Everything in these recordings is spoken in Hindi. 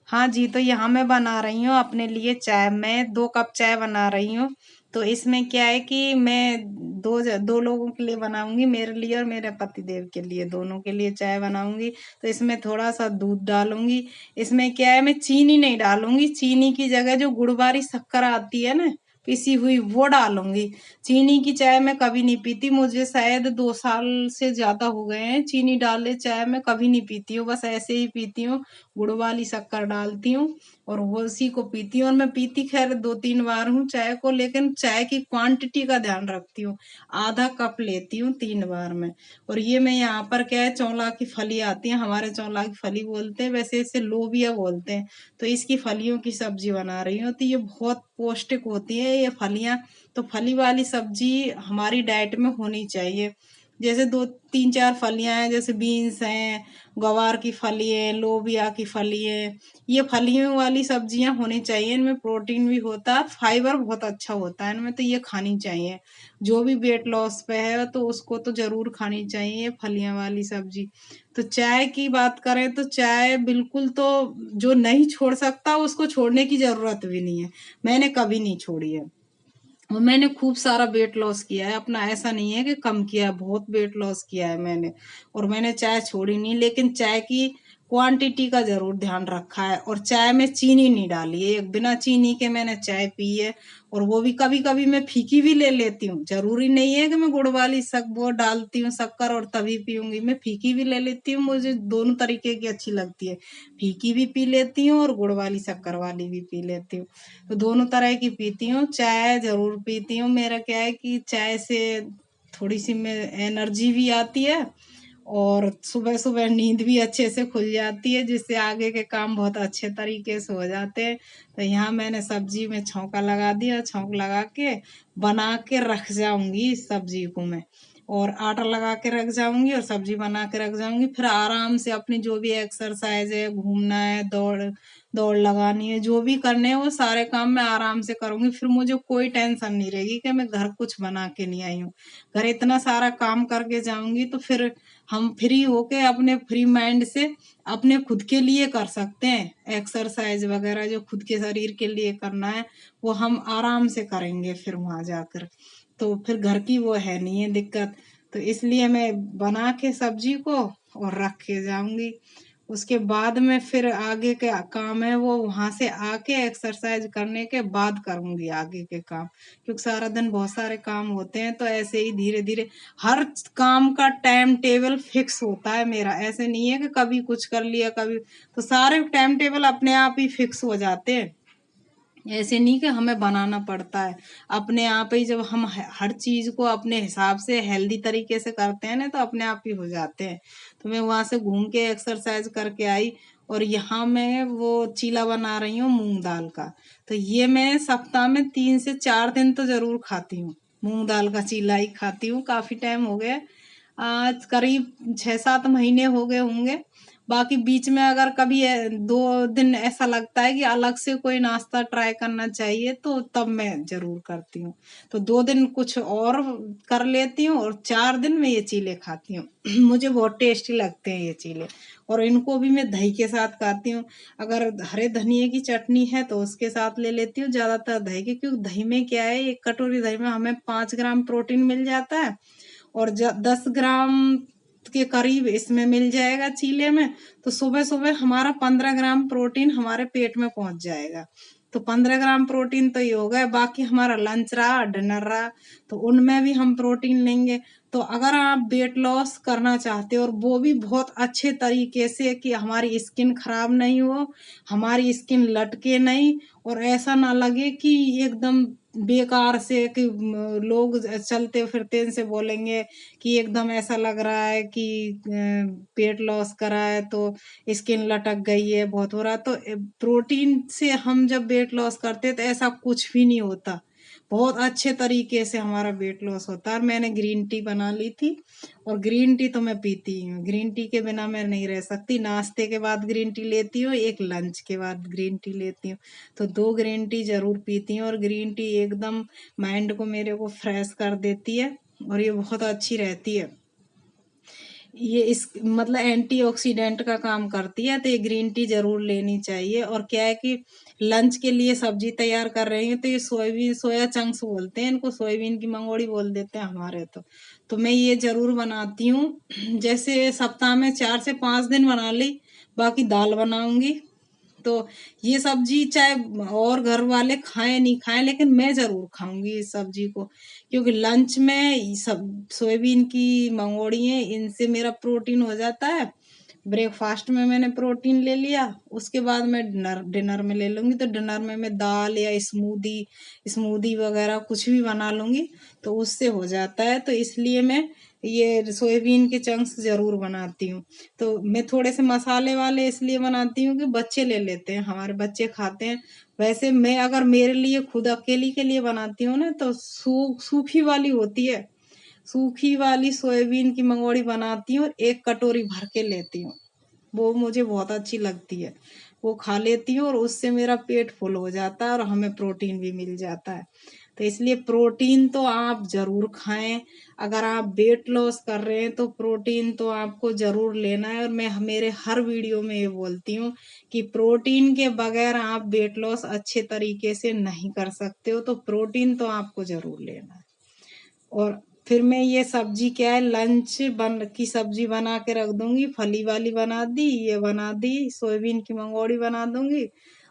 हाँ जी, तो यहाँ मैं बना रही हूँ अपने लिए चाय। मैं 2 कप चाय बना रही हूँ। तो इसमें क्या है कि मैं 2 लोगों के लिए बनाऊँगी, मेरे लिए और मेरे पतिदेव के लिए, दोनों के लिए चाय बनाऊँगी। तो इसमें थोड़ा-सा दूध डालूँगी। इसमें क्या है, मैं चीनी नहीं डालूँगी, चीनी की जगह जो गुड़ वाली शक्कर आती है ना, पिसी हुई, वो डालूँगी। चीनी की चाय मैं कभी नहीं पीती, मुझे शायद 2 साल से ज़्यादा हो गए हैं चीनी डाले चाय मैं कभी नहीं पीती हूँ, बस ऐसे ही पीती हूँ। गुड़ वाली शक्कर डालती हूँ और वो उसी को पीती हूँ और मैं पीती खैर 2-3 बार हूँ चाय को, लेकिन चाय की क्वांटिटी का ध्यान रखती हूँ। आधा कप लेती हूँ 3 बार में। और ये मैं यहाँ पर क्या है, चौला की फली आती है, हमारे चौला की फली बोलते हैं, वैसे इसे लोबिया बोलते हैं। तो इसकी फलियों की सब्जी बना रही हूँ। तो ये बहुत पौष्टिक होती है ये फलियाँ। तो फली वाली सब्जी हमारी डाइट में होनी चाहिए। जैसे 2-3-4 फलियाँ हैं, जैसे बीन्स हैं, गवार की फली है, लोबिया की फली है। ये फलियों वाली सब्जियां होनी चाहिए, इनमें प्रोटीन भी होता है, फाइबर बहुत अच्छा होता है इनमें, तो ये खानी चाहिए। जो भी वेट लॉस पे है तो उसको तो जरूर खानी चाहिए फलियां वाली सब्जी। तो चाय की बात करें तो चाय बिल्कुल, तो जो नहीं छोड़ सकता उसको छोड़ने की जरूरत भी नहीं है। मैंने कभी नहीं छोड़ी है और मैंने खूब सारा वेट लॉस किया है अपना, ऐसा नहीं है कि कम किया है, बहुत वेट लॉस किया है मैंने। और मैंने चाय छोड़ी नहीं, लेकिन चाय की क्वांटिटी का जरूर ध्यान रखा है और चाय में चीनी नहीं डाली है, बिना चीनी के मैंने चाय पी है। और वो भी कभी कभी मैं फीकी भी ले लेती हूँ, जरूरी नहीं है कि मैं गुड़ वाली वो डालती हूँ शक्कर और तभी पीऊंगी, मैं फीकी भी ले लेती हूँ, मुझे दोनों तरीके की अच्छी लगती है। फीकी भी पी लेती हूँ और गुड़ वाली शक्कर वाली भी पी लेती हूँ। तो दोनों तरह की पीती हूँ, चाय जरूर पीती हूँ। मेरा क्या है कि चाय से थोड़ी सी में एनर्जी भी आती है और सुबह सुबह नींद भी अच्छे से खुल जाती है, जिससे आगे के काम बहुत अच्छे तरीके से हो जाते हैं। तो यहाँ मैंने सब्जी में छौंका लगा दिया, छौंक लगा के बना के रख जाऊंगी इस सब्जी को मैं, और आटा लगा के रख जाऊंगी और सब्जी बना के रख जाऊंगी। फिर आराम से अपनी जो भी एक्सरसाइज है, घूमना है, दौड़ दौड़ लगानी है, जो भी करने हैं वो सारे काम मैं आराम से करूंगी। फिर मुझे कोई टेंशन नहीं रहेगी कि मैं घर कुछ बना के नहीं आई हूँ। घर इतना सारा काम करके जाऊंगी तो फिर हम फ्री होके अपने फ्री माइंड से अपने खुद के लिए कर सकते हैं एक्सरसाइज वगैरह, जो खुद के शरीर के लिए करना है वो हम आराम से करेंगे फिर वहां जाकर। तो फिर घर की वो है नहीं है दिक्कत। तो इसलिए मैं बना के सब्जी को और रख के जाऊंगी। उसके बाद में फिर आगे के काम है वो वहां से आके एक्सरसाइज करने के बाद करूंगी आगे के काम, क्योंकि सारा दिन बहुत सारे काम होते हैं। तो ऐसे ही धीरे धीरे हर काम का टाइम टेबल फिक्स होता है मेरा, ऐसे नहीं है कि कभी कुछ कर लिया कभी, तो सारे टाइम टेबल अपने आप ही फिक्स हो जाते हैं। ऐसे नहीं कि हमें बनाना पड़ता है, अपने आप ही जब हम हर चीज को अपने हिसाब से हेल्दी तरीके से करते हैं ना तो अपने आप ही हो जाते हैं। तो मैं वहां से घूम के एक्सरसाइज करके आई और यहाँ मैं वो चीला बना रही हूँ मूंग दाल का। तो ये मैं सप्ताह में 3 से 4 दिन तो जरूर खाती हूँ, मूंग दाल का चीला ही खाती हूँ। काफी टाइम हो गया, आज करीब 6-7 महीने हो गए होंगे। बाकी बीच में अगर कभी 2 दिन ऐसा लगता है कि अलग से कोई नाश्ता ट्राई करना चाहिए तो तब मैं जरूर करती हूँ। तो 2 दिन कुछ और कर लेती हूँ और 4 दिन में ये चीले खाती हूँ। मुझे बहुत टेस्टी लगते हैं ये चीले, और इनको भी मैं दही के साथ खाती हूँ। अगर हरे धनिए की चटनी है तो उसके साथ ले लेती हूँ, ज्यादातर दही की, क्योंकि दही में क्या है, 1 कटोरी दही में हमें 5 ग्राम प्रोटीन मिल जाता है और 10 ग्राम के करीब इसमें मिल जाएगा चीले में। तो सुबह सुबह हमारा 15 ग्राम प्रोटीन हमारे पेट में पहुंच जाएगा। तो 15 ग्राम प्रोटीन तो ये हो गया, बाकी हमारा लंच रहा, डिनर रहा, तो उनमें भी हम प्रोटीन लेंगे। तो अगर आप वेट लॉस करना चाहते हो और वो भी बहुत अच्छे तरीके से, कि हमारी स्किन खराब नहीं हो, हमारी स्किन लटके नहीं, और ऐसा ना लगे कि एकदम बेकार से कि लोग चलते फिरते इनसे बोलेंगे कि एकदम ऐसा लग रहा है कि पेट लॉस करा है तो स्किन लटक गई है, बहुत हो रहा है। तो प्रोटीन से हम जब वेट लॉस करते हैं तो ऐसा कुछ भी नहीं होता, बहुत अच्छे तरीके से हमारा वेट लॉस होता है। और मैंने ग्रीन टी बना ली थी और ग्रीन टी तो मैं पीती ही हूँ, ग्रीन टी के बिना मैं नहीं रह सकती। नाश्ते के बाद ग्रीन टी लेती हूँ, एक लंच के बाद ग्रीन टी लेती हूँ। तो 2 ग्रीन टी जरूर पीती हूँ और ग्रीन टी एकदम माइंड को मेरे को फ्रेश कर देती है और ये बहुत अच्छी रहती है। ये इस मतलब एंटीऑक्सीडेंट का काम करती है, तो ये ग्रीन टी जरूर लेनी चाहिए। और क्या है कि लंच के लिए सब्जी तैयार कर रहे हैं तो ये सोयाबीन, सोया चंक्स बोलते हैं इनको, सोयाबीन की मंगोड़ी बोल देते हैं हमारे तो मैं ये जरूर बनाती हूँ। जैसे सप्ताह में 4 से 5 दिन बना ली, बाकी दाल बनाऊंगी। तो ये सब्जी चाहे और घर वाले खाएं नहीं खाएं, लेकिन मैं जरूर खाऊंगी इस सब्जी को, क्योंकि लंच में ये सब सोयाबीन की मंगोड़ी है, इनसे मेरा प्रोटीन हो जाता है। ब्रेकफास्ट में मैंने प्रोटीन ले लिया, उसके बाद मैं डिनर में ले लूंगी। तो डिनर में मैं दाल या स्मूदी स्मूदी वगैरह कुछ भी बना लूंगी, तो उससे हो जाता है। तो इसलिए मैं ये सोयाबीन के चंक्स जरूर बनाती हूँ। तो मैं थोड़े से मसाले वाले इसलिए बनाती हूँ कि बच्चे ले लेते हैं, हमारे बच्चे खाते हैं। वैसे मैं अगर मेरे लिए खुद अकेली के लिए बनाती हूँ ना, तो सूखी वाली होती है, सूखी वाली सोयाबीन की मंगोड़ी बनाती हूँ और 1 कटोरी भर के लेती हूँ। वो मुझे बहुत अच्छी लगती है, वो खा लेती हूँ और उससे मेरा पेट फुल हो जाता है और हमें प्रोटीन भी मिल जाता है। तो इसलिए प्रोटीन तो आप जरूर खाएं। अगर आप वेट लॉस कर रहे हैं तो प्रोटीन तो आपको जरूर लेना है। और मैं मेरे हर वीडियो में ये बोलती हूँ कि प्रोटीन के बगैर आप वेट लॉस अच्छे तरीके से नहीं कर सकते हो, तो प्रोटीन तो आपको जरूर लेना है। और फिर मैं ये सब्जी क्या है, लंच बन की सब्जी बना के रख दूंगी, फली वाली बना दी, ये बना दी, सोयाबीन की मंगोड़ी बना दूंगी,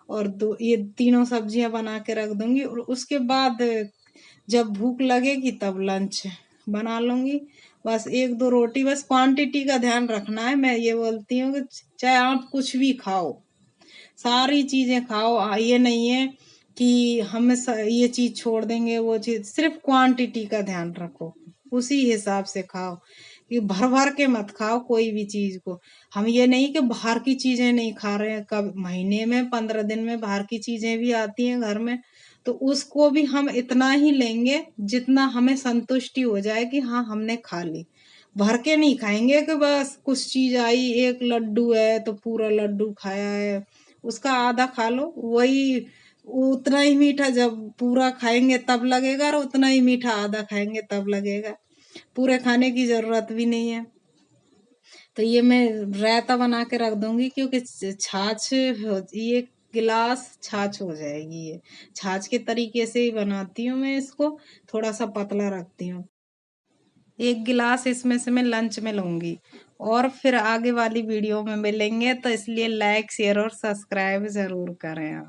और ये तीनों सब्जियां बना के रख दूंगी। और उसके बाद जब भूख लगेगी तब लंच बना लूंगी। बस 1-2 रोटी, बस क्वांटिटी का ध्यान रखना है। मैं ये बोलती हूँ कि चाहे आप कुछ भी खाओ, सारी चीजें खाओ। ये नहीं है कि हम ये चीज छोड़ देंगे, वो चीज, सिर्फ क्वांटिटी का ध्यान रखो, उसी हिसाब से खाओ। कि भर भर के मत खाओ कोई भी चीज को। हम ये नहीं कि बाहर की चीजें नहीं खा रहे हैं, कब महीने में 15 दिन में बाहर की चीजें भी आती हैं घर में, तो उसको भी हम इतना ही लेंगे जितना हमें संतुष्टि हो जाए कि हाँ हमने खा ली। भर के नहीं खाएंगे कि बस कुछ चीज आई, एक लड्डू है तो पूरा लड्डू खाया है, उसका आधा खा लो, वही उतना ही मीठा जब पूरा खाएंगे तब लगेगा, और उतना ही मीठा आधा खाएंगे तब लगेगा। पूरे खाने की जरूरत भी नहीं है। तो ये मैं रायता बना के रख दूंगी, क्योंकि छाछ ये गिलास छाछ हो जाएगी। ये छाछ के तरीके से ही बनाती हूँ मैं इसको, थोड़ा सा पतला रखती हूँ। 1 गिलास इसमें से मैं लंच में लूंगी। और फिर आगे वाली वीडियो में मिलेंगे, तो इसलिए लाइक शेयर और सब्सक्राइब जरूर करें आप।